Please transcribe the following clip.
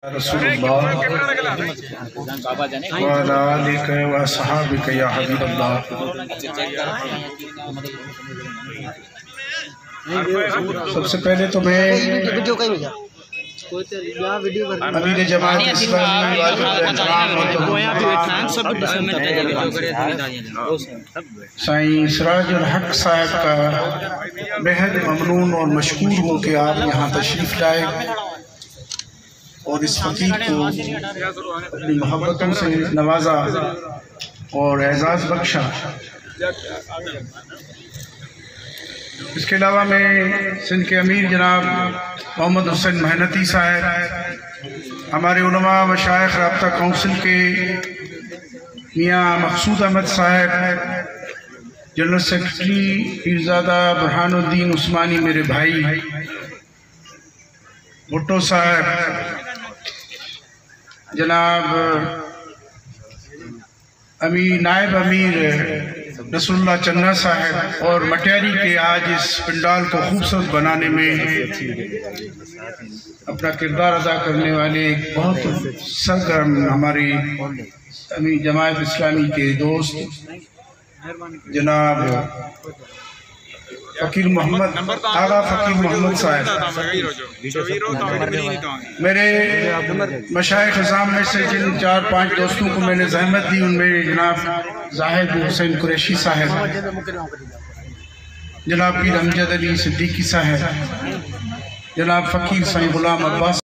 رسول اللہ وعلی آلک و اصحابک یا حبیب اللہ۔ سب سے پہلے تو میں امیر جماعت اسلامی سائیں سراج الحق صاحب کا بہت ممنون اور مشکور ہوں کہ آپ یہاں تشریف لائے اور اس فقیر کو اپنی محبتوں سے نوازا اور اعزاز بخشا۔ اس کے علاوہ میں سندھ کے امیر جناب محمد حسین محنتی صاحب، ہمارے علماء مشائخ رابطہ کونسل کے میاں مقصود احمد صاحب، جنرل سیکرٹری پیرزادہ برہان الدین عثمانی میرے بھائی، بھٹو صاحب، جناب نائب امیر رسول اللہ چنّا صاحب اور مٹیاری کے آج اس پنڈال کو خوبصورت بنانے میں اپنا کردار ادا کرنے والے بہت سرگرم ہماری امیر جماعت اسلامی کے دوست جناب فقیر محمد آغا فقیر محمد صاحب، میرے مشائخ اعظام میں سے جن 4-5 دوستوں کو میں نے زحمت دی ان میں جناب زاہد حسین قریشی صاحب، جناب پیر امجد علی صدیقی صاحب، جناب فقیر سائیں غلام عباس